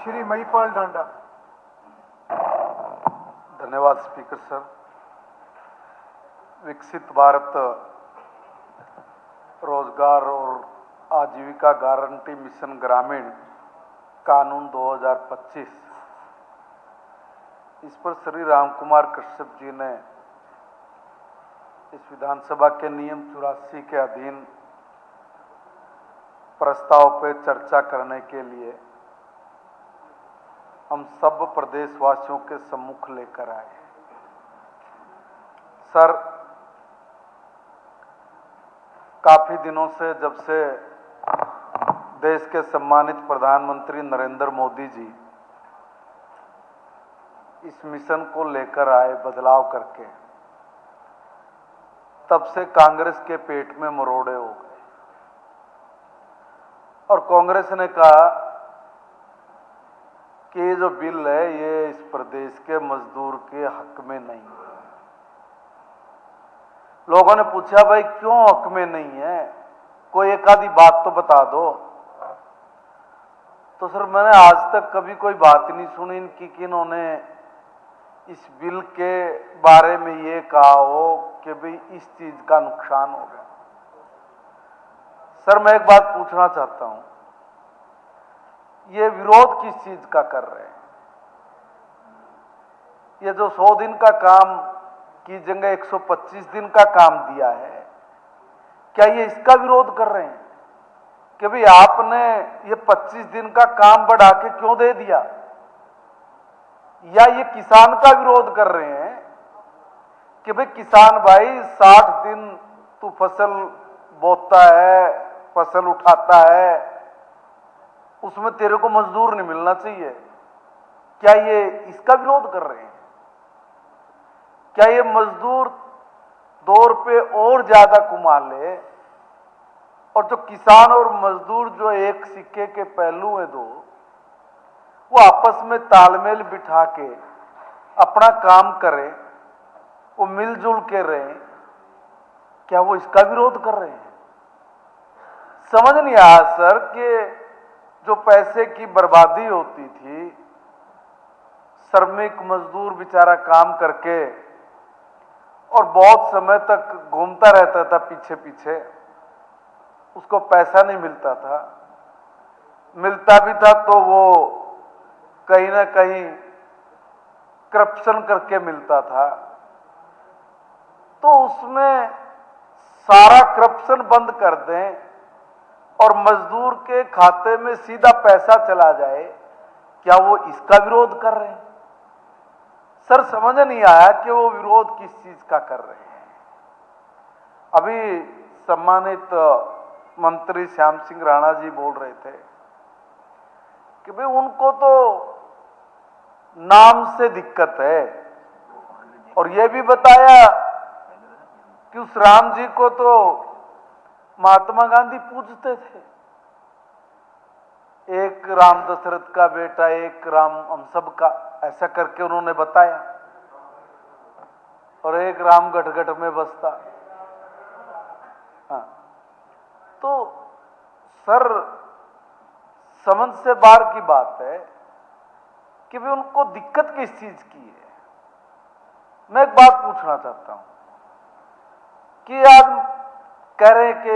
श्री महिपाल डांडा। धन्यवाद speaker sir. विकसित भारत रोजगार और आजीविका गारंटी मिशन ग्रामीण कानून 2025, इस पर श्री राम कुमार कश्यप जी ने इस विधानसभा के नियम 84 के अधीन प्रस्ताव पर चर्चा करने के लिए हम सब प्रदेशवासियों के सम्मुख लेकर आए। सर, काफी दिनों से, जब से देश के सम्मानित प्रधानमंत्री नरेंद्र मोदी जी इस मिशन को लेकर आए बदलाव करके, तब से कांग्रेस के पेट में मरोड़े हो गए और कांग्रेस ने कहा कि ये जो बिल है ये इस प्रदेश के मजदूर के हक में नहीं है। लोगों ने पूछा, भाई क्यों हक में नहीं है, कोई एक आधी बात तो बता दो। तो सर, मैंने आज तक कभी कोई बात नहीं सुनी इनकी कि इन्होंने इस बिल के बारे में ये कहा हो कि भाई इस चीज का नुकसान हो गया। सर, मैं एक बात पूछना चाहता हूं, ये विरोध किस चीज का कर रहे हैं? ये जो 100 दिन का काम की जगह 125 दिन का काम दिया है, क्या ये इसका विरोध कर रहे हैं कि भाई आपने ये 25 दिन का काम बढ़ा के क्यों दे दिया? या ये किसान का विरोध कर रहे हैं कि भाई किसान भाई 60 दिन तू फसल बोता है, फसल उठाता है, उसमें तेरे को मजदूर नहीं मिलना चाहिए? क्या ये इसका विरोध कर रहे हैं? क्या ये मजदूर 2 रुपये और ज्यादा कमा ले और जो किसान और मजदूर जो एक सिक्के के पहलू हैं दो, वो आपस में तालमेल बिठा के अपना काम करें, वो मिलजुल के रहें, क्या वो इसका विरोध कर रहे हैं? समझ नहीं आया सर कि जो पैसे की बर्बादी होती थी, श्रमिक मजदूर बेचारा काम करके और बहुत समय तक घूमता रहता था पीछे पीछे, उसको पैसा नहीं मिलता था, मिलता भी था तो वो कहीं ना कहीं करप्शन करके मिलता था। तो उसमें सारा करप्शन बंद कर दें और मजदूर के खाते में सीधा पैसा चला जाए, क्या वो इसका विरोध कर रहे हैं? सर, समझ नहीं आया कि वो विरोध किस चीज का कर रहे हैं। अभी सम्मानित मंत्री श्याम सिंह राणा जी बोल रहे थे कि भाई उनको तो नाम से दिक्कत है, और ये भी बताया कि उस राम जी को तो महात्मा गांधी पूजते थे। एक राम दशरथ का बेटा, एक राम हम सब का, ऐसा करके उन्होंने बताया, और एक राम गट में बसता। हाँ, तो सर, समझ से बाहर की बात है कि भी उनको दिक्कत किस चीज की है। मैं एक बात पूछना चाहता हूं कि आज कह रहे हैं कि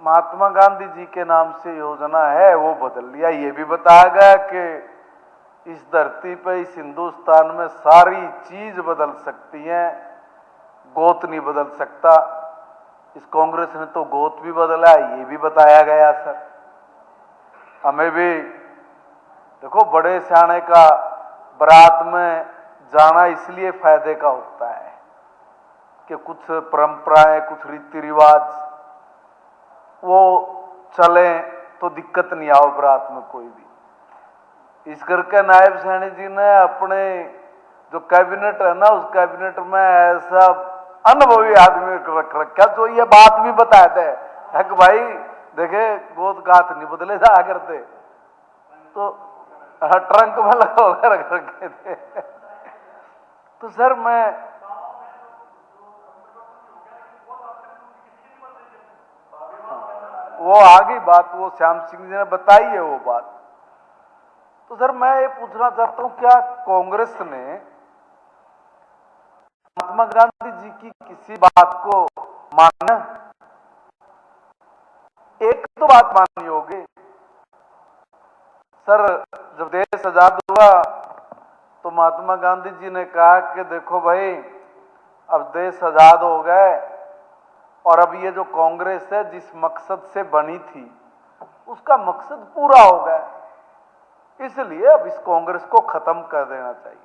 महात्मा गांधी जी के नाम से योजना है वो बदल लिया। ये भी बताया गया कि इस धरती पे, इस हिंदुस्तान में सारी चीज बदल सकती है, गोत नहीं बदल सकता। इस कांग्रेस ने तो गोत भी बदला, ये भी बताया गया। सर, हमें भी देखो, बड़े सियाने का बारात में जाना इसलिए फायदे का होता है कि कुछ परंपराएं, कुछ रीति रिवाज वो चले तो दिक्कत नहीं आओ बारात में कोई भी। इस करके नायब सैनी जी ने अपने जो कैबिनेट है ना, उस कैबिनेट में ऐसा अनुभवी आदमी रख रखा जो ये बात भी बताते हैं कि भाई देखे, गोद गात नहीं बदले जा करते, तो ट्रंक में लगा रख रखे थे। तो सर, मैं वो आगे बात वो श्याम सिंह जी ने बताई है वो बात। तो सर मैं ये पूछना चाहता हूं, क्या कांग्रेस ने महात्मा गांधी जी की किसी बात को माना? एक तो बात माननी होगी सर, जब देश आजाद हुआ तो महात्मा गांधी जी ने कहा कि देखो भाई, अब देश आजाद हो गए और अब ये जो कांग्रेस है जिस मकसद से बनी थी उसका मकसद पूरा हो गया, इसलिए अब इस कांग्रेस को खत्म कर देना चाहिए।